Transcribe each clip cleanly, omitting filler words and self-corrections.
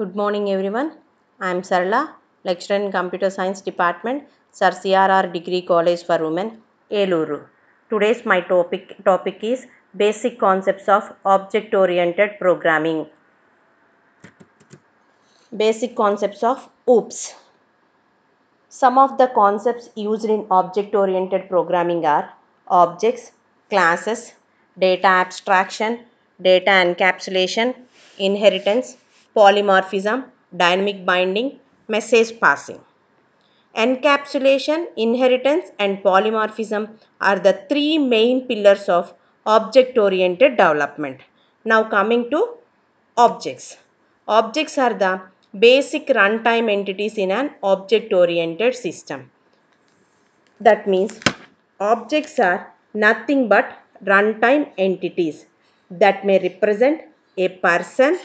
Good morning everyone. I am Sarala, lecturer in Computer Science Department, Sir CRR Degree College for Women, Eluru. Today's my topic is basic concepts of object-oriented programming. Basic concepts of OOPS. Some of the concepts used in object-oriented programming are objects, classes, data abstraction, data encapsulation, inheritance, polymorphism, dynamic binding, message passing. Encapsulation, inheritance, and polymorphism are the three main pillars of object-oriented development. Now coming to objects. Objects are the basic runtime entities in an object-oriented system. That means objects are nothing but runtime entities that may represent a person.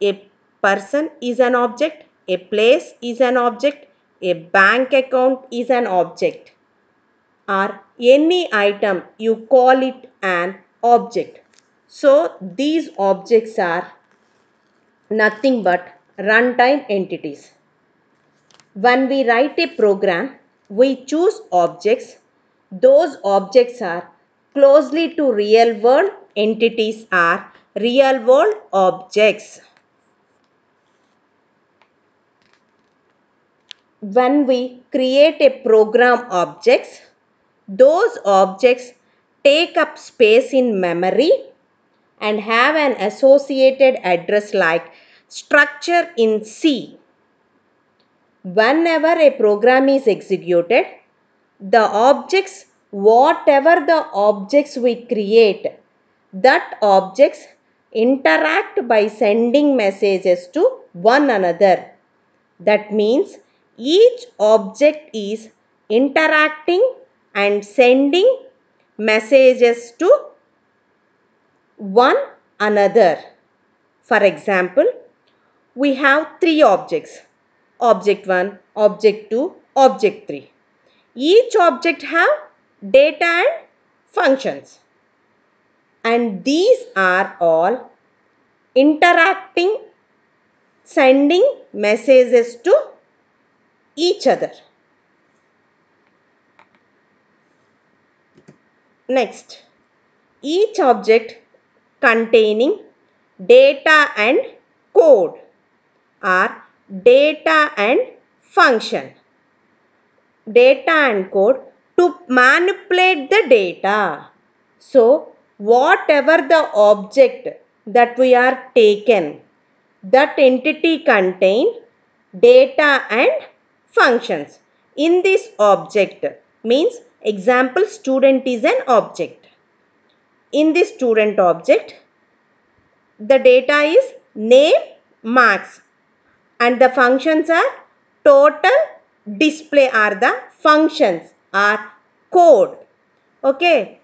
A person is an object, a place is an object, a bank account is an object, or any item you call it an object. So these objects are nothing but runtime entities. When we write a program, we choose objects. Those objects are closely to real world entities are real world objects. When we create a program objects, those objects take up space in memory and have an associated address like structure in C. Whenever a program is executed, the objects, whatever the objects we create, that objects interact by sending messages to one another. That means each object is interacting and sending messages to one another. For example, we have three objects: object 1, object 2, object 3. Each object have data and functions, and these are all interacting, sending messages to each other. Next, each object containing data and code are data and function. Data and code to manipulate the data. So, whatever the object that we are taken, that entity contain data and functions. In this object means example student is an object. In this student object, the data is name, marks, and the functions are total, display are the functions are code. Okay.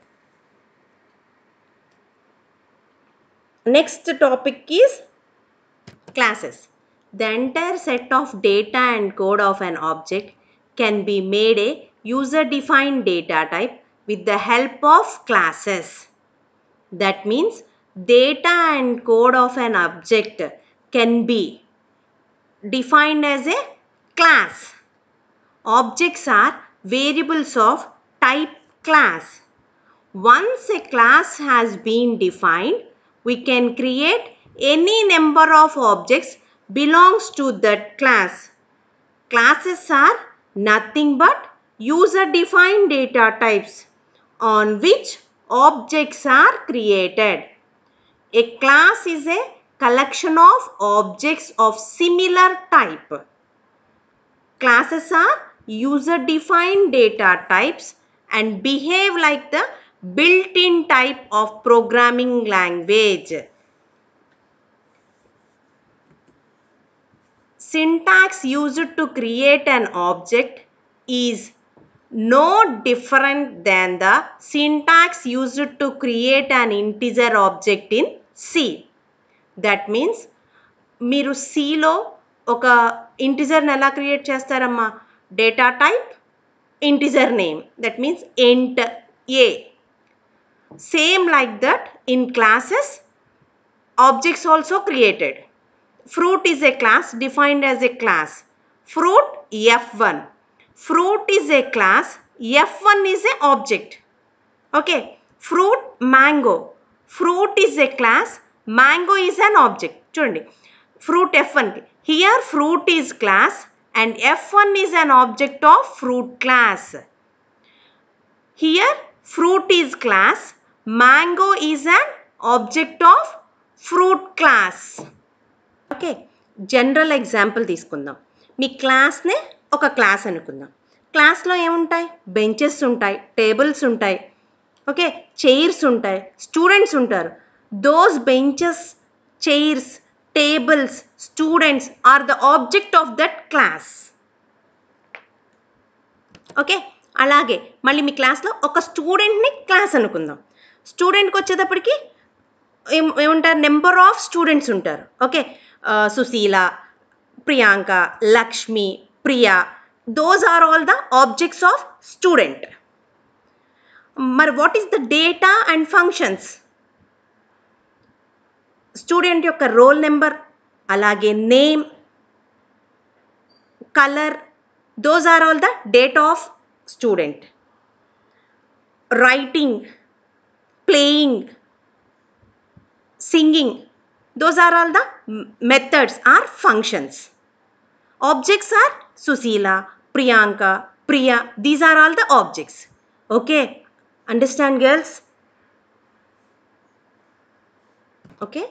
Next topic is classes. The entire set of data and code of an object can be made a user-defined data type with the help of classes. That means data and code of an object can be defined as a class. Objects are variables of type class. Once a class has been defined, we can create any number of objects belongs to that class. Classes are nothing but user-defined data types on which objects are created. A class is a collection of objects of similar type. Classes are user-defined data types and behave like the built-in type of programming language. Syntax used to create an object is no different than the syntax used to create an integer object in C. That means మీరు Cలో ఒక ఇంటిజర్ని ఎలా create చేస్తారమ్మా? Data type, integer name, that means int a. Same like that in classes, objects also created. Fruit is a class defined as a class. Fruit F1. Fruit is a class. F1 is an object. Okay. Fruit mango. Fruit is a class. Mango is an object. Chudandi. Fruit F1. Here fruit is class and F1 is an object of fruit class. Here fruit is class. Mango is an object of fruit class. Okay general example తీసుకుందాం మీ క్లాస్నే ఒక class అనుకుందాం క్లాస్లో ఏముంటాయి benches ఉంటాయి tables ఉంటాయి okay chairs ఉంటాయి students ఉంటారు those benches chairs tables students are the object of that class okay అలాగే మళ్ళీ మీ క్లాస్లో ఒక స్టూడెంట్ని క్లాస్ అనుకుందాం స్టూడెంట్కి వచ్చేటప్పటికి ఏముంటారు నెంబర్ ఆఫ్ స్టూడెంట్స్ ఉంటారు okay Sushila Priyanka Lakshmi Priya those are all the objects of student మరి what is the data and functions student యొక్క రోల్ నెంబర్ అలాగే name colour those are all the data of student. Writing, playing, singing, those are all the methods or functions. Objects are Susila, Priyanka, Priya, these are all the objects. Okay, understand girls? Okay,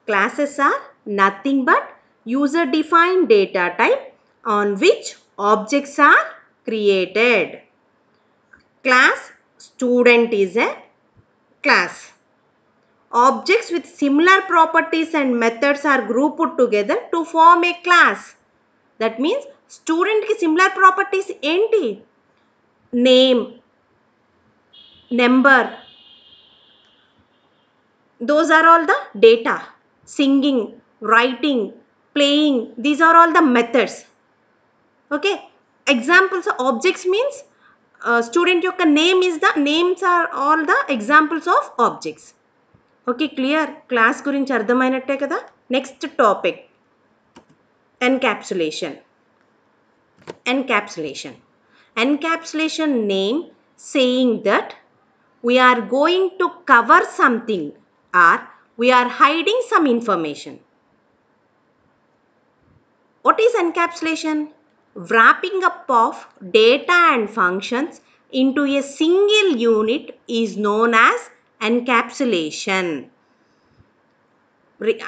classes are nothing but user defined data type on which objects are created. Class student is a class. Objects with similar properties and methods are grouped together to form a class. That means student ki similar properties enti name, number, those are all the data. Singing, writing, playing, these are all the methods. Okay, examples of objects means student yokka name is the names are all the examples of objects. Okay, clear? Class gurinchi ardhamainatte kada. Next topic, encapsulation. Encapsulation name saying that we are going to cover something or we are hiding some information. What is encapsulation? Wrapping up of data and functions into a single unit is known as encapsulation.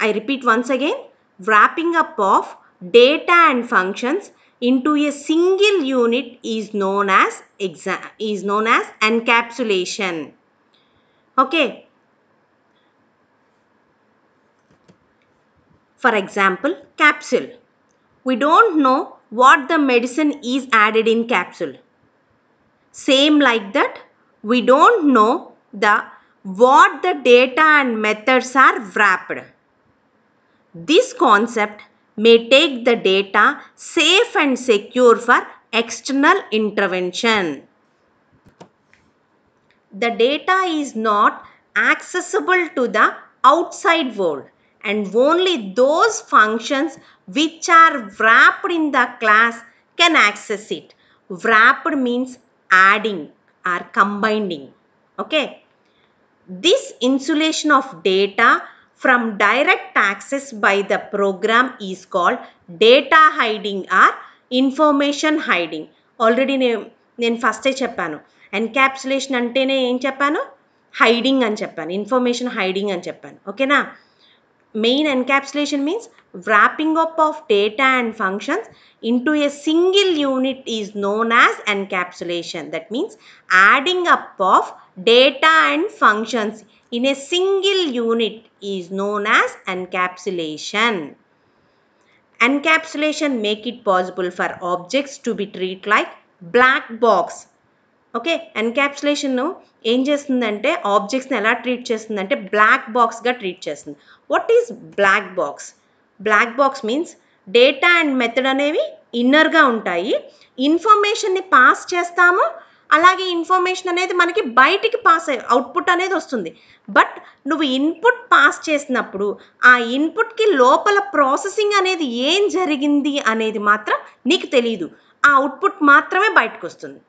I repeat once again. Wrapping up of data and functions into a single unit is known as encapsulation. Okay. For example, capsule. We don't know what the medicine is added in capsule. Same like that, we don't know what the data and methods are wrapped. This concept may take the data safe and secure for external intervention. The data is not accessible to the outside world and only those functions which are wrapped in the class can access it. Wrapped means adding or combining. Okay. This insulation of data from direct access by the program is called data hiding or information hiding. Already నేను ఫస్టే చెప్పాను encapsulation అంటేనే ఏం చెప్పాను hiding అని చెప్పాను information hiding అని చెప్పాను ఓకేనా main encapsulation means wrapping up of data and functions into a single unit is known as encapsulation. That means adding up of data and functions in a single unit is known as encapsulation. Encapsulation make it possible for objects to be treated like black box. Okay encapsulation ఏం చేస్తుందంటే ఆబ్జెక్ట్స్ని ఎలా treat చేస్తుందంటే black బాక్స్గా treat చేస్తుంది what is black box black box means data and method అనేవి ఇన్నర్గా ఉంటాయి ఇన్ఫర్మేషన్ని పాస్ చేస్తాము అలాగే ఇన్ఫర్మేషన్ అనేది మనకి బయటికి పాస్ అయ్యి అవుట్పుట్ అనేది వస్తుంది. బట్ నువ్వు ఇన్పుట్ పాస్ చేసినప్పుడు ఆ ఇన్పుట్కి లోపల ప్రాసెసింగ్ అనేది ఏం జరిగింది అనేది మాత్రం నీకు తెలియదు. ఆ అవుట్పుట్ మాత్రమే బయటకు వస్తుంది.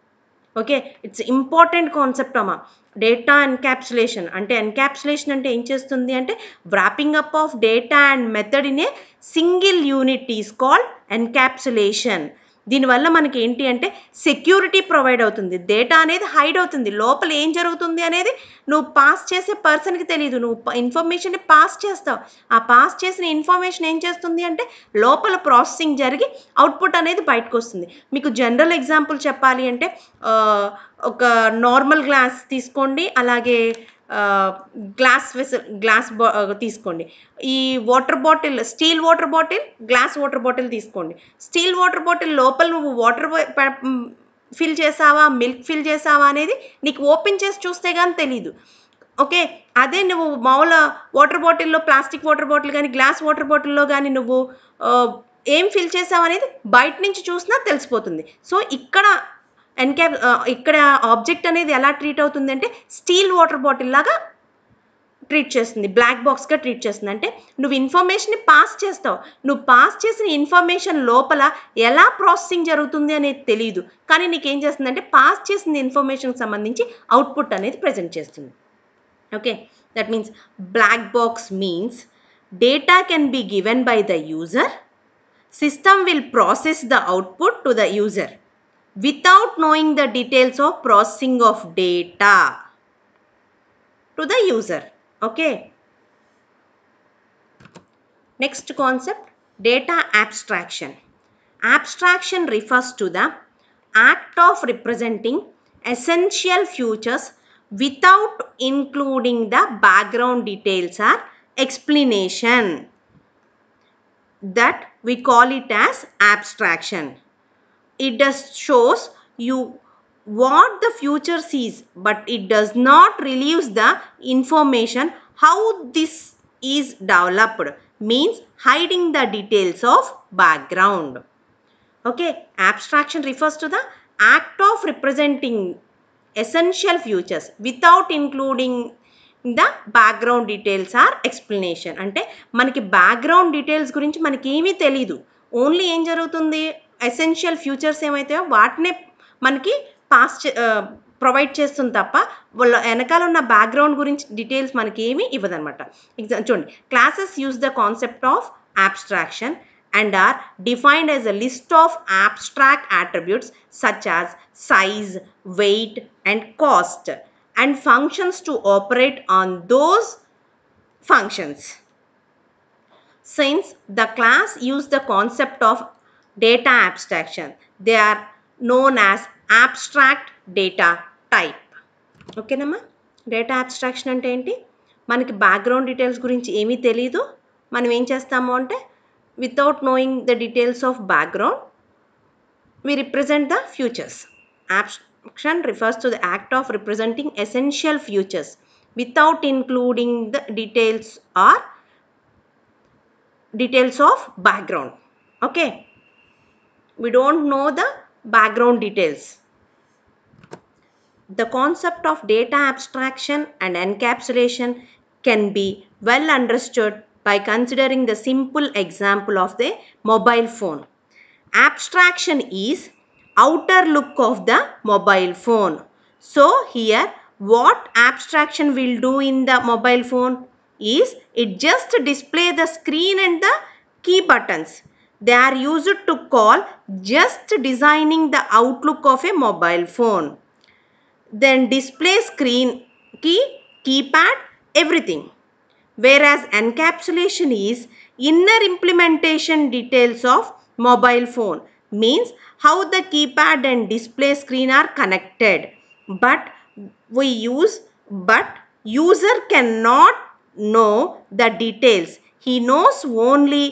ఓకే, ఇట్స్ ఇంపార్టెంట్ కాన్సెప్ట్ అమ్మా. డేటా ఎన్క్యాప్సులేషన్ అంటే ఏం చేస్తుంది అంటే wrapping up of data and method in a single unit is called encapsulation. దీనివల్ల మనకి ఏంటి అంటే సెక్యూరిటీ ప్రొవైడ్ అవుతుంది. డేటా అనేది హైడ్ అవుతుంది. లోపల ఏం జరుగుతుంది అనేది నువ్వు పాస్ చేసే పర్సన్కి తెలియదు. నువ్వు ఇన్ఫర్మేషన్ని పాస్ చేస్తావు. ఆ పాస్ చేసిన ఇన్ఫర్మేషన్ ఏం చేస్తుంది అంటే లోపల ప్రాసెసింగ్ జరిగి అవుట్పుట్ అనేది బయటకు వస్తుంది. మీకు జనరల్ ఎగ్జాంపుల్ చెప్పాలి అంటే ఒక నార్మల్ గ్లాస్ తీసుకోండి, అలాగే గ్లాస్ తీసుకోండి. ఈ water bottle, steel water bottle, glass water bottle తీసుకోండి. స్టీల్ వాటర్ బాటిల్ లోపల నువ్వు వాటర్ ఫిల్ చేసావా, మిల్క్ ఫిల్ చేసావా అనేది నీకు ఓపెన్ చేసి చూస్తే కానీ తెలీదు. ఓకే, అదే నువ్వు మామూలు వాటర్ బాటిల్లో, ప్లాస్టిక్ వాటర్ బాటిల్ కానీ గ్లాస్ వాటర్ బాటిల్లో కానీ నువ్వు ఏం ఫిల్ చేసావు అనేది బయట నుంచి చూసినా తెలిసిపోతుంది. సో ఇక్కడ ఆబ్జెక్ట్ అనేది ఎలా ట్రీట్ అవుతుంది అంటే స్టీల్ వాటర్ బాటిల్ లాగా ట్రీట్ చేస్తుంది, బ్లాక్ బాక్స్గా ట్రీట్ చేస్తుంది. అంటే నువ్వు ఇన్ఫర్మేషన్ని పాస్ చేస్తావు, నువ్వు పాస్ చేసిన ఇన్ఫర్మేషన్ లోపల ఎలా ప్రాసెసింగ్ జరుగుతుంది అనేది తెలియదు, కానీ నీకేం చేస్తుంది అంటే పాస్ చేసిన ఇన్ఫర్మేషన్కి సంబంధించి అవుట్పుట్ అనేది ప్రజెంట్ చేస్తుంది. Okay, that means black box means data can be given by the user. System will process the output to the user without knowing the details of processing of data to the user. Okay, next concept, data abstraction. Abstraction refers to the act of representing essential features without including the background details or explanation. That we call it as abstraction. It just shows you what the future sees, but it does not reveal the information how this is developed, means hiding the details of background. Okay, abstraction refers to the act of representing essential features without including the background details or explanation. అంటే మనకి background details గురించి మనకి ఏమీ తెలీదు. Only ఏం జరుగుతుంది, essential futures ఏమైతాయో వాటినే మనకి ప్రొవైడ్ చేస్తుంది తప్ప వాళ్ళ వెనకాల ఉన్న బ్యాక్గ్రౌండ్ గురించి డీటెయిల్స్ మనకి ఏమీ ఇవ్వదనమాట. చూడండి, classes use the concept of abstraction and are defined as a list of abstract attributes such as size, weight and cost, and functions to operate on those functions. Since the class use the concept of data abstraction, they are known as abstract data type. Okay nama, data abstraction ante enti, మనకి background details గురించి ఏమీ తెలీదు, మనం ఏం చేస్తాము అంటే without knowing the details of background we represent the futures. Abstraction refers to the act of representing essential features without including the details of background. Okay, we don't know the background details. The concept of data abstraction and encapsulation can be well understood by considering the simple example of the mobile phone. Abstraction is outer look of the mobile phone. So here what abstraction will do in the mobile phone is it just display the screen and the key buttons. They are used to call just designing the outlook of a mobile phone. Then display screen, key, keypad, everything. Whereas encapsulation is inner implementation details of mobile phone, means how the keypad and display screen are connected, but user cannot know the details. He knows only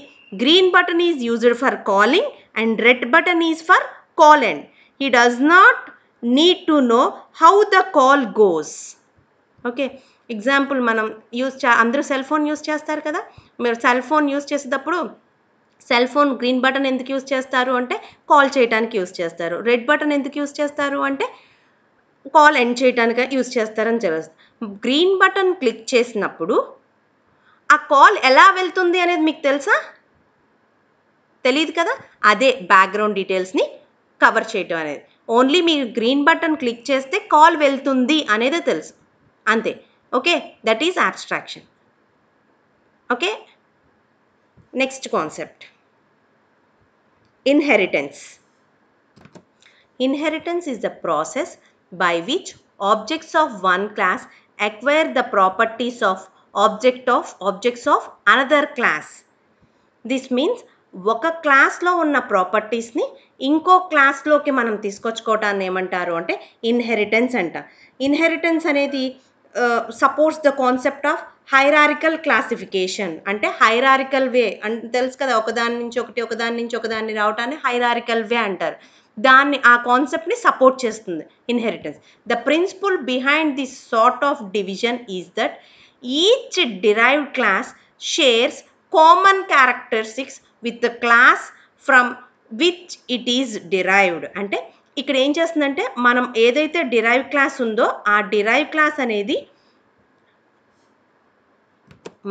green button is used for calling and red button is for call end. He does not need to know how the call goes. Okay, example మనం అందరూ cell phone use చేస్తారు కదా, మీరు cell phone use చేసేటప్పుడు cell phone green button ఎందుకు use చేస్తారు అంటే call చేయడానికి యూజ్ చేస్తారు, రెడ్ బటన్ ఎందుకు యూజ్ చేస్తారు అంటే కాల్ ఎండ్ చేయడానికి యూజ్ చేస్తారని తెలుస్తుంది. గ్రీన్ బటన్ క్లిక్ చేసినప్పుడు ఆ కాల్ ఎలా వెళ్తుంది అనేది మీకు తెలుసా? తెలియదు కదా. అదే బ్యాక్గ్రౌండ్ డీటెయిల్స్ని కవర్ చేయటం అనేది. ఓన్లీ మీరు గ్రీన్ బటన్ క్లిక్ చేస్తే కాల్ వెళ్తుంది అనేది తెలుసు, అంతే. Okay, that is abstraction. Okay, next concept inheritance. Inheritance is the process by which objects of one class acquire the properties of objects of another class. This means ఒక క్లాస్లో ఉన్న ప్రాపర్టీస్ని ఇంకో క్లాస్లోకి మనం తీసుకొచ్చుకోవటాన్ని ఏమంటారు అంటే ఇన్హెరిటెన్స్ అంట. ఇన్హెరిటెన్స్ అనేది supports the concept of hierarchical classification. అంటే హైరారికల్ వే అంటే తెలుసు కదా, ఒకదాని నుంచి ఒకదాన్ని రావటాన్ని హైరారికల్ వే అంటారు. దాన్ని ఆ కాన్సెప్ట్ని సపోర్ట్ చేస్తుంది inheritance. The principal behind this sort of division is that each derived class shares common characteristics with the class from which it is derived. అంటే ఇక్కడ ఏం చేస్తుందంటే మనం ఏదైతే డిరైవ్ క్లాస్ ఉందో ఆ డిరైవ్ క్లాస్ అనేది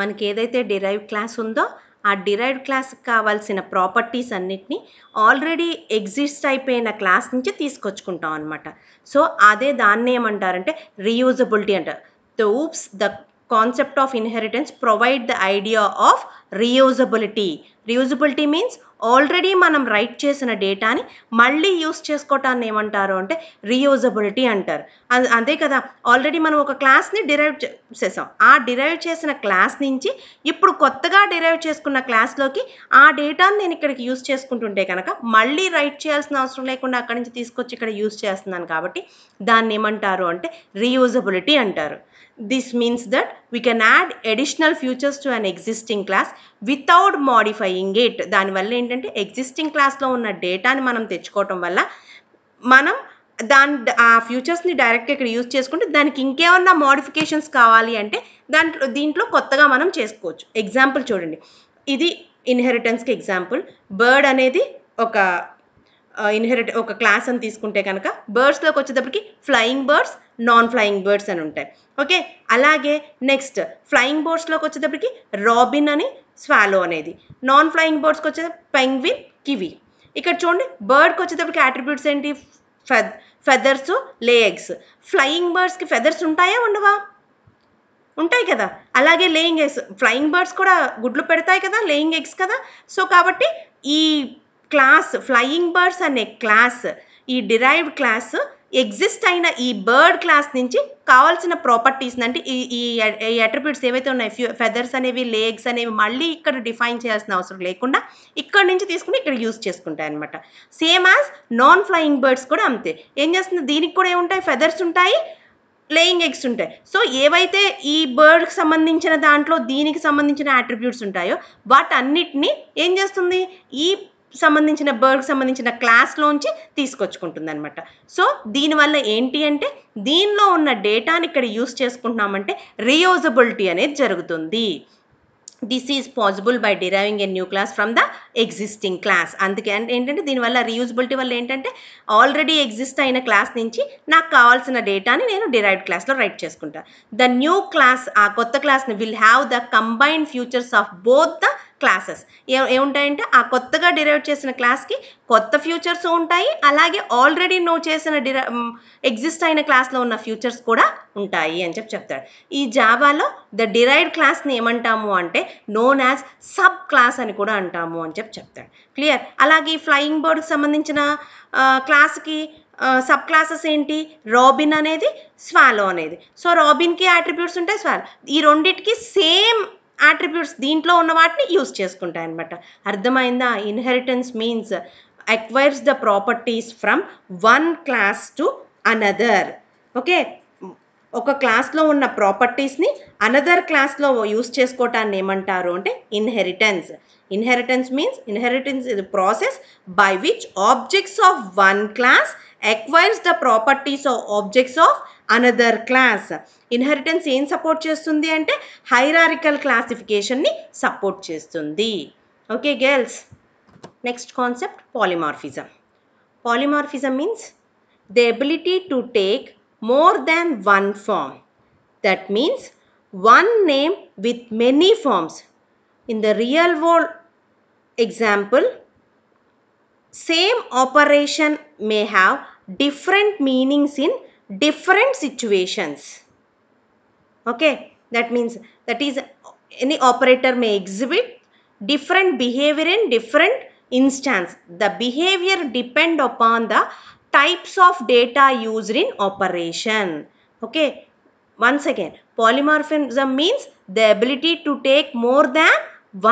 మనకి ఏదైతే డిరైవ్ క్లాస్ ఉందో ఆ డిరైవ్డ్ క్లాస్కి కావాల్సిన ప్రాపర్టీస్ అన్నిటినీ ఆల్రెడీ ఎగ్జిస్ట్ అయిపోయిన క్లాస్ నుంచి తీసుకొచ్చుకుంటాం అనమాట. సో అదే దాన్ని ఏమంటారంటే రీయూజబిలిటీ అంటారు. The concept of inheritance provide the idea of reusability. Reusability means already మనం రైట్ చేసిన డేటాని మళ్ళీ యూస్ చేసుకోవటాన్ని ఏమంటారు అంటే రీయూజబిలిటీ అంటారు. అదే కదా, ఆల్రెడీ మనం ఒక క్లాస్ని డిరైవ్ చేసాం. ఆ డిరైవ్ చేసిన క్లాస్ నుంచి ఇప్పుడు కొత్తగా డిరైవ్ చేసుకున్న క్లాస్లోకి ఆ డేటాని నేను ఇక్కడికి యూస్ చేసుకుంటుంటే కనుక మళ్ళీ రైట్ చేయాల్సిన అవసరం లేకుండా అక్కడి నుంచి తీసుకొచ్చి ఇక్కడ యూస్ చేస్తున్నాను కాబట్టి దాన్ని ఏమంటారు అంటే రీయూజబిలిటీ అంటారు. This means that we can add additional features to an existing class without modifying it. దానివల్ల ఏంటంటే ఎగ్జిస్టింగ్ క్లాస్లో ఉన్న డేటాని మనం తెచ్చుకోవటం వల్ల మనం ఆ ఫ్యూచర్స్ని డైరెక్ట్గా ఇక్కడ యూజ్ చేసుకుంటే దానికి ఇంకేమన్నా మోడిఫికేషన్స్ కావాలి అంటే దీంట్లో కొత్తగా మనం చేసుకోవచ్చు. ఎగ్జాంపుల్ చూడండి, ఇది ఇన్హెరిటెన్స్కి ఎగ్జాంపుల్. బర్డ్ అనేది ఒక క్లాస్ అని తీసుకుంటే కనుక బర్డ్స్లోకి వచ్చేటప్పటికి flying birds, non flying birds అని ఉంటాయి. ఓకే, అలాగే నెక్స్ట్ ఫ్లయింగ్ బర్డ్స్లోకి వచ్చేటప్పటికి రాబిన్ అని, స్వాలో అనేది. నాన్ ఫ్లయింగ్ బర్డ్స్కి వచ్చేటప్పటికి పెంగ్విన్, కివి. ఇక్కడ చూడండి, బర్డ్కి వచ్చేటప్పటికి అట్రిబ్యూట్స్ ఏంటి? ఫెదర్స్, లే ఎగ్స్. ఫ్లయింగ్ బర్డ్స్కి ఫెదర్స్ ఉంటాయా ఉండవా? ఉంటాయి కదా. అలాగే లేయింగ్ ఎగ్స్, ఫ్లయింగ్ బర్డ్స్ కూడా గుడ్లు పెడతాయి కదా, లేయింగ్ ఎగ్స్ కదా. సో కాబట్టి ఈ క్లాస్ ఫ్లయింగ్ బర్డ్స్ అనే క్లాస్, ఈ డిరైవ్డ్ క్లాస్ ఎగ్జిస్ట్ అయిన ఈ బర్డ్ క్లాస్ నుంచి కావాల్సిన ప్రాపర్టీస్ అంటే ఈ అట్రిబ్యూట్స్ ఏవైతే ఉన్నాయి, ఫెదర్స్ అనేవి, లేగ్స్ అనేవి మళ్ళీ ఇక్కడ డిఫైన్ చేయాల్సిన అవసరం లేకుండా ఇక్కడ నుంచి తీసుకుని ఇక్కడ యూజ్ చేసుకుంటాయి అనమాట. Same as non flying birds కూడా అంతే. ఏం చేస్తుంది, దీనికి కూడా ఏముంటాయి? ఫెదర్స్ ఉంటాయి, లేయింగ్ ఎగ్స్ ఉంటాయి. సో ఏవైతే ఈ బర్డ్కి సంబంధించిన దాంట్లో దీనికి సంబంధించిన అట్రిబ్యూట్స్ ఉంటాయో వాటన్నిటిని ఏం చేస్తుంది, ఈ సంబంధించిన బర్డ్కి సంబంధించిన క్లాస్లోంచి తీసుకొచ్చుకుంటుంది అనమాట. సో దీనివల్ల ఏంటి అంటే దీనిలో ఉన్న డేటాని ఇక్కడ యూస్ చేసుకుంటున్నామంటే రీయూజబిలిటీ అనేది జరుగుతుంది. This is possible by deriving a new class from the existing class. అందుకే ఏంటంటే దీనివల్ల రీయూజబిలిటీ వల్ల ఏంటంటే ఆల్రెడీ ఎగ్జిస్ట్ అయిన క్లాస్ నుంచి నాకు కావాల్సిన డేటాని నేను డిరైవ్డ్ క్లాస్లో రైట్ చేసుకుంటాను. ద న్యూ క్లాస్, ఆ కొత్త క్లాస్ని will have the combined features of both the classes. ఏముంటాయంటే ఆ కొత్తగా డిరైవ్ చేసిన క్లాస్కి కొత్త ఫ్యూచర్స్ ఉంటాయి, అలాగే ఆల్రెడీ నువ్వు చేసిన ఎగ్జిస్ట్ అయిన క్లాస్లో ఉన్న ఫ్యూచర్స్ కూడా ఉంటాయి అని చెప్తాడు. ఈ జావాలో ద డిరైవ్డ్ క్లాస్ని ఏమంటాము అంటే నోన్ యాజ్ సబ్ క్లాస్ అని కూడా అంటాము అని చెప్తాడు. క్లియర్? అలాగే ఈ ఫ్లయింగ్ బర్డ్కి సంబంధించిన క్లాస్కి సబ్ క్లాసెస్ ఏంటి? రాబిన్ అనేది, స్వాలో అనేది. సో రాబిన్కి అట్రిబ్యూట్స్ ఉంటాయి, స్వాలో. ఈ రెండింటికి సేమ్ అట్రిబ్యూట్స్ దీంట్లో ఉన్న వాటిని యూజ్ చేసుకుంటాయి అనమాట. అర్థమైందా? Inheritance means acquires the properties from one class to another. Okay, ఒక క్లాస్లో ఉన్న ప్రాపర్టీస్ని అనదర్ క్లాస్లో యూజ్ చేసుకోవటాన్ని ఏమంటారు అంటే inheritance. Inheritance is the process by which objects of one class acquires the properties of objects of another class. Inheritance ఏం support చేస్తుంది అంటే hierarchical క్లాసిఫికేషన్ని support చేస్తుంది. Okay girls, next concept polymorphism. Polymorphism means the ability to take more than one form. That means one name with many forms. In the real world example, same operation may have different meanings in different situations. Okay, that means that is any operator may exhibit different behavior in different instance. The behavior depend upon the types of data used in operation. Okay, once again, polymorphism means the ability to take more than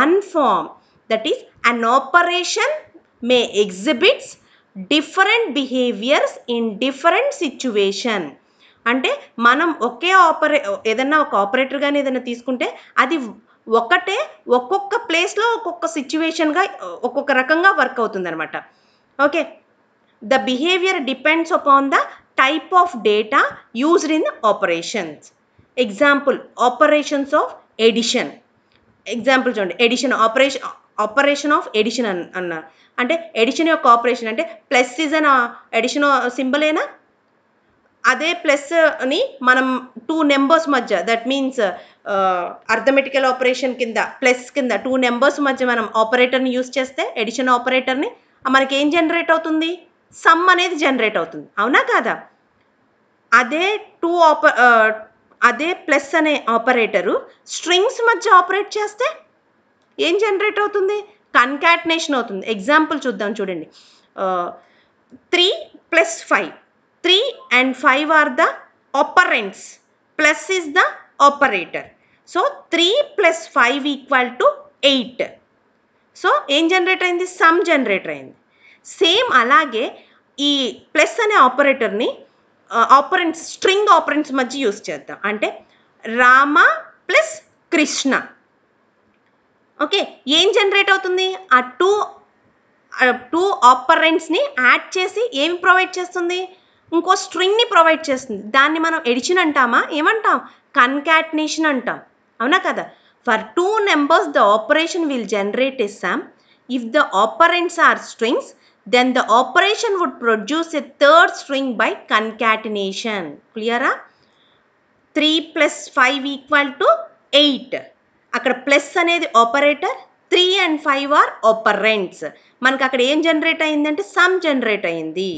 one form. That is, an operation may exhibit different behaviors in different situation. అంటే మనం ఏదన్నా ఒక operator కానీ ఏదైనా తీసుకుంటే అది ఒకటే ఒక్కొక్క ప్లేస్లో ఒక్కొక్క సిచ్యువేషన్గా ఒక్కొక్క రకంగా వర్క్ అవుతుంది అనమాట. Okay, the behaviour depends upon the type of data used in operations. Example, operations of addition. Example చూడండి, ఆపరేషన్ ఆఫ్ ఎడిషన్ అన్న అంటే ఎడిషన్ యొక్క ఆపరేషన్ అంటే ప్లస్ ఇస్ అన్ ఎడిషన్ సింబలేనా? అదే ప్లస్ని మనం 2 నెంబర్స్ మధ్య, దట్ మీన్స్ అర్థమెటికల్ ఆపరేషన్ కింద plus కింద 2 నెంబర్స్ మధ్య మనం ఆపరేటర్ని యూజ్ చేస్తే, ఎడిషన్ ఆపరేటర్ని, మనకి ఏం జనరేట్ అవుతుంది? సమ్ అనేది జనరేట్ అవుతుంది. అవునా కాదా? అదే ప్లస్ అనే ఆపరేటరు స్ట్రింగ్స్ మధ్య ఆపరేట్ చేస్తే ఏం జనరేట్ అవుతుంది? కన్కాటినేషన్ అవుతుంది. ఎగ్జాంపుల్ చూద్దాం చూడండి. 3 + 5. 3 and 5 are the operands. Plus is the operator. So 3 + 5 = 8. So ఏం జనరేట్ అయింది? సమ్ జనరేట్ అయింది. సేమ్ అలాగే ఈ ప్లస్ అనే ఆపరేటర్ని ఆపరెంట్స్, స్ట్రింగ్ ఆపరెంట్స్ మధ్య యూజ్ చేద్దాం. అంటే రామ ప్లస్ కృష్ణ. ఓకే, ఏం జనరేట్ అవుతుంది? ఆ టూ ఆపరెంట్స్ని యాడ్ చేసి ఏమి ప్రొవైడ్ చేస్తుంది? ఇంకో స్ట్రింగ్ని ప్రొవైడ్ చేస్తుంది. దాన్ని మనం ఎడిషన్ అంటామా? ఏమంటాం? కన్కాటినేషన్ అంటాం. అవునా కదా? For 2 numbers the operation will generate a sum. If the operands are strings, then the operation would produce a third string by concatenation. Clear? 3 + 5 = 8. అక్కడ ప్లస్ అనేది ఆపరేటర్, 3 and 5 ఆర్ ఆపరెంట్స్. మనకు అక్కడ ఏం జనరేట్ అయిందంటే some generate అయింది.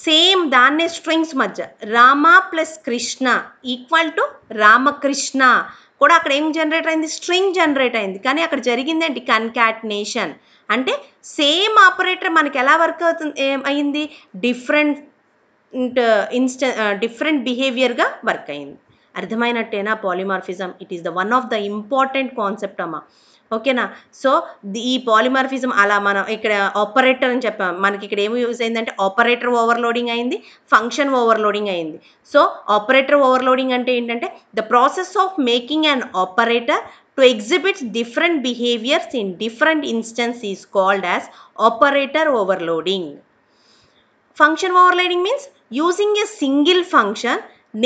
Same దాన్నే strings మధ్య Rama plus Krishna = Ramakrishna కూడా అక్కడ ఏం జనరేట్ అయింది? స్ట్రింగ్ జనరేట్ అయింది. కానీ అక్కడ జరిగింది ఏంటి? కన్కాటినేషన్. అంటే సేమ్ ఆపరేటర్ మనకి ఎలా వర్క్ అవుతుంది, ఏమైంది? డిఫరెంట్ బిహేవియర్గా వర్క్ అయింది. అర్థమైనట్టేనా polymorphism? It is the one of the important concept అమ్మా. ఓకేనా? సో ఈ పాలిమార్ఫిజం అలా మనం ఇక్కడ ఆపరేటర్ అని చెప్పాం. మనకి ఇక్కడ ఏమి యూజ్ అయిందంటే ఆపరేటర్ ఓవర్లోడింగ్ అయింది, ఫంక్షన్ ఓవర్లోడింగ్ అయింది. సో ఆపరేటర్ ఓవర్లోడింగ్ అంటే ఏంటంటే the process of making an operator to exhibit different behaviors in different instances is called as operator overloading. Function overloading means using a single function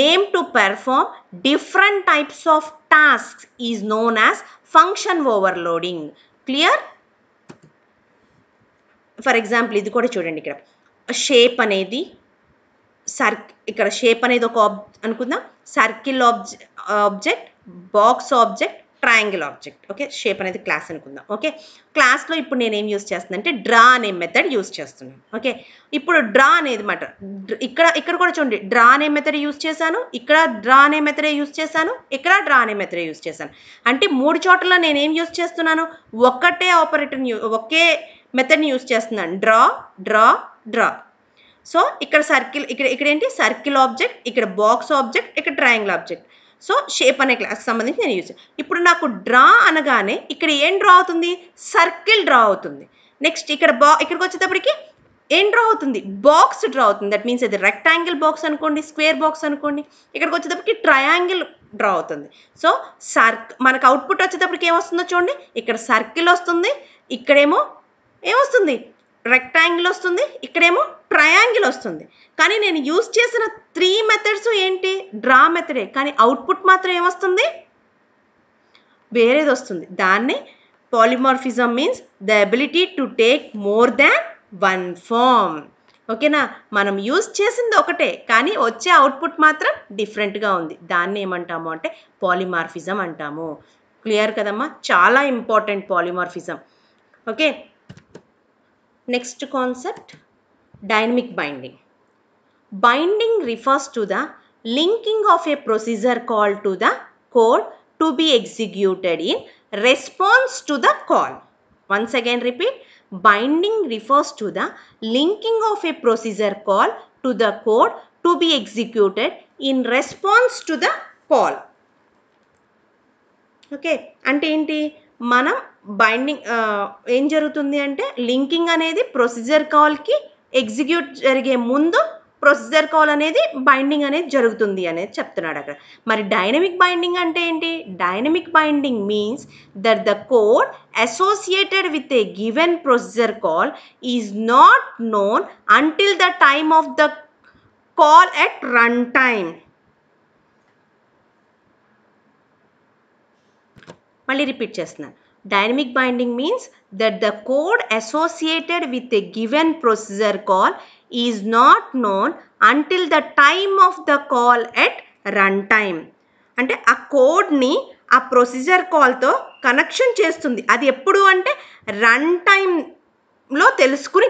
name to perform different types of tasks is known as function overloading. Clear? For example, ఇది కూడా చూడండి. ఇక్కడ shape అనేది ఇక్కడ shape అనేది ఒక అనుకుందాం. Circle object, box object, triangle object. Okay, shape అనేది క్లాస్ అనుకుందాం. ఓకే, క్లాస్లో ఇప్పుడు నేను ఏం యూజ్ చేస్తున్నాను అంటే డ్రా అనే మెథడ్ యూజ్ చేస్తున్నాను. ఓకే, ఇప్పుడు డ్రా అనేది మాట ఇక్కడ కూడా చూడండి, డ్రా అనే మెథడ్ యూజ్ చేశాను, ఇక్కడ డ్రా అనే మెథడే యూజ్ చేశాను, ఇక్కడ డ్రా అనే మెథడే యూజ్ చేశాను. అంటే 3 చోట్ల నేను ఏం యూజ్ చేస్తున్నాను? ఒకే మెథడ్ని యూజ్ చేస్తున్నాను. Draw draw draw. సో ఇక్కడ సర్కిల్, ఇక్కడ ఏంటి? సర్కిల్ ఆబ్జెక్ట్, ఇక్కడ బాక్స్ ఆబ్జెక్ట్, ఇక్కడ ట్రయాంగిల్ ఆబ్జెక్ట్. సో షేప్ అనే క్లాస్కి సంబంధించి నేను యూజ్. ఇప్పుడు నాకు డ్రా అనగానే ఇక్కడ ఏం డ్రా అవుతుంది? సర్కిల్ డ్రా అవుతుంది. నెక్స్ట్ ఇక్కడికి వచ్చేటప్పటికి ఏం డ్రా అవుతుంది? బాక్స్ డ్రా అవుతుంది. దట్ మీన్స్ అది రెక్టాంగిల్ బాక్స్ అనుకోండి, స్క్వేర్ బాక్స్ అనుకోండి. ఇక్కడికి వచ్చేటప్పటికి ట్రయాంగిల్ డ్రా అవుతుంది. సో మనకు అవుట్పుట్ వచ్చేటప్పటికి ఏమొస్తుందో చూడండి. ఇక్కడ సర్కిల్ వస్తుంది, ఇక్కడేమో ఏమొస్తుంది? రెక్టాంగిల్ వస్తుంది, ఇక్కడేమో ట్రయాంగిల్ వస్తుంది. కానీ నేను యూజ్ చేసిన 3 మెథడ్స్ ఏంటి? డ్రా మెథడే. కానీ అవుట్పుట్ మాత్రం ఏమొస్తుంది? వేరేది వస్తుంది. దాన్ని polymorphism means the ability to take more than one form. ఓకేనా, మనం యూజ్ చేసింది ఒకటే కానీ వచ్చే అవుట్పుట్ మాత్రం డిఫరెంట్గా ఉంది. దాన్ని ఏమంటాము అంటే పాలిమార్ఫిజం అంటాము. క్లియర్ కదమ్మా, చాలా important polymorphism. Okay, next concept dynamic binding. Binding refers to the linking of a procedure call to the code to be executed in response to the call. Once again repeat. Binding refers to the linking of a procedure call to the code to be executed in response to the call. Okay, అంటే ఏంటి, మనం binding ఏం జరుగుతుంది అంటే linking అనేది procedure కాల్కి execute జరిగే ముందు procedure call అనేది బైండింగ్ అనేది జరుగుతుంది అనేది చెప్తున్నాడు అక్కడ. మరి డైనమిక్ బైండింగ్ అంటే ఏంటి? Dynamic binding means that the code associated with a given procedure call is not known until the time of the call at run time. మళ్ళీ రిపీట్ చేస్తున్నాను. Dynamic binding means that the code associated with a given procedure call is not known until the time of the call at run time. అంటే ఆ కోడ్ని ఆ procedure కాల్తో connection చేస్తుంది. అది ఎప్పుడు అంటే రన్ టైంలో తెలుసుకుని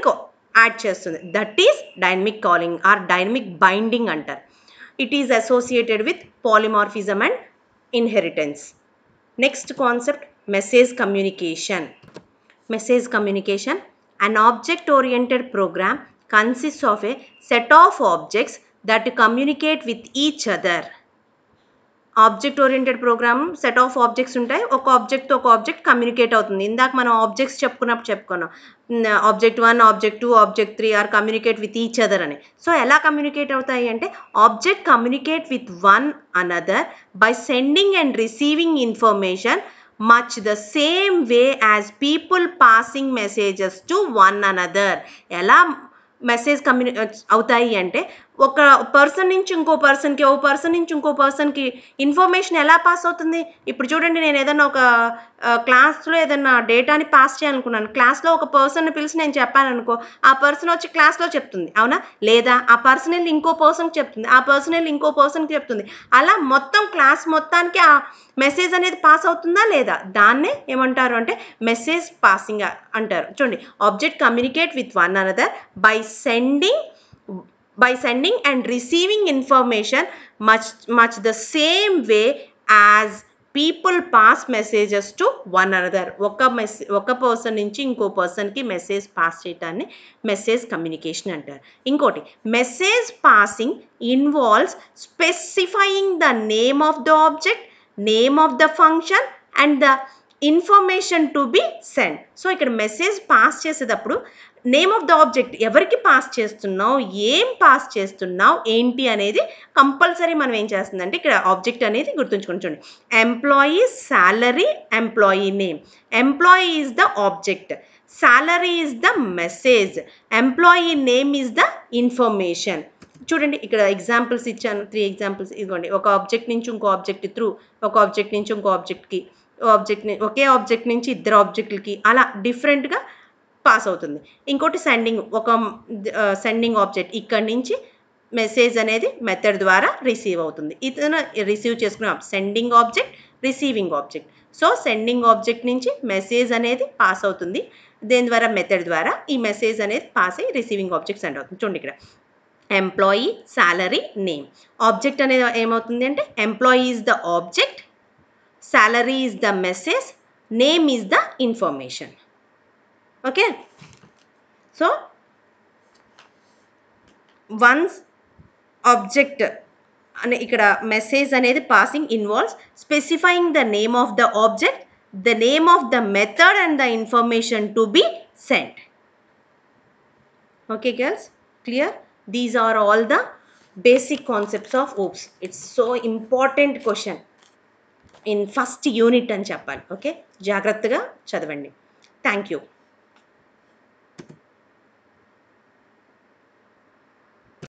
యాడ్ చేస్తుంది. That is dynamic calling or dynamic binding అంటారు. It is associated with polymorphism and inheritance. Next concept, message communication. Message communication. An object-oriented program consists of a set of objects that communicate with each other. Object oriented program set of objects ఉంటాయి. ఒక ఆబ్జెక్ట్తో ఒక object communicate అవుతుంది. ఇందాక మనం objects చెప్పుకున్నాం. Object 1, object 2, object 3 are communicate with each other అని. So ఎలా communicate అవుతాయి అంటే object communicate with one another by sending and receiving information much the same way as people passing messages to one another. ఎలా message అవుతాయి అంటే ఒక person నుంచి ఇంకో పర్సన్కి, ఓ పర్సన్ నుంచి ఇంకో పర్సన్కి ఇన్ఫర్మేషన్ ఎలా పాస్ అవుతుంది? ఇప్పుడు చూడండి, నేను ఏదన్నా ఒక క్లాస్లో ఏదన్నా డేటాని పాస్ చేయాలనుకున్నాను. క్లాస్లో ఒక పర్సన్ని పిలిచి నేను చెప్పాను అనుకో, ఆ పర్సన్ వచ్చి క్లాస్లో చెప్తుంది, అవునా? లేదా ఆ పర్సన్ వెళ్ళి ఇంకో పర్సన్కి చెప్తుంది, ఆ పర్సన్ వెళ్ళి ఇంకో పర్సన్కి చెప్తుంది. అలా మొత్తం క్లాస్ మొత్తానికి ఆ మెసేజ్ అనేది పాస్ అవుతుందా లేదా? దాన్నే ఏమంటారు అంటే మెసేజ్ పాసింగ్ అంటారు. చూడండి, object communicate with one another by sending and receiving information much the same way as people pass messages to one another. ఒక పర్సన్ నుంచి ఇంకో పర్సన్కి మెసేజ్ పాస్ చేయటాన్ని మెసేజ్ కమ్యూనికేషన్ అంటారు. ఇంకోటి, message passing involves specifying the name of the object, name of the function and the information to be send. So ఇక్కడ message pass చేసేటప్పుడు name of the object, ఎవరికి pass చేస్తున్నావు, ఏం pass చేస్తున్నావు, ఏంటి అనేది కంపల్సరీ మనం ఏం చేస్తుందంటే ఇక్కడ ఆబ్జెక్ట్ అనేది గుర్తుంచుకొని చూడండి. Employee salary, employee name. Employee is the object, salary is the message, employee name is the information. చూడండి, ఇక్కడ ఎగ్జాంపుల్స్ ఇచ్చాను, 3 ఎగ్జాంపుల్స్. ఇదిగోండి, ఒక ఆబ్జెక్ట్ నుంచి ఇంకో ఆబ్జెక్ట్ త్రూ, ఒక ఆబ్జెక్ట్ నుంచి ఇంకో ఆబ్జెక్ట్కి, ఒకే ఆబ్జెక్ట్ నుంచి ఇద్దరు ఆబ్జెక్టులకి, అలా డిఫరెంట్గా పాస్ అవుతుంది. ఇంకోటి సెండింగ్, ఒక సెండింగ్ ఆబ్జెక్ట్ ఇక్కడి నుంచి మెసేజ్ అనేది మెథడ్ ద్వారా రిసీవ్ అవుతుంది. ఇతను రిసీవ్ చేసుకున్న sending object, receiving object. So sending object నుంచి మెసేజ్ అనేది పాస్ అవుతుంది. దేని ద్వారా? మెథడ్ ద్వారా. ఈ మెసేజ్ అనేది పాస్ అయ్యి రిసీవింగ్ ఆబ్జెక్ట్ సెండ్ అవుతుంది. చూడండి, ఇక్కడ ఎంప్లాయీ, సాలరీ, నేమ్. ఆబ్జెక్ట్ అనేది ఏమవుతుంది అంటే employee is the object, salary is the message, name is the information. Okay, so once object and ikkada message anedi passing involves specifying the name of the object, the name of the method and the information to be sent. Okay girls, clear? These are all the basic concepts of OOPS. It's so important question in first unit అని చెప్పాలి. Okay, జాగ్రత్తగా చదవండి. Thank you.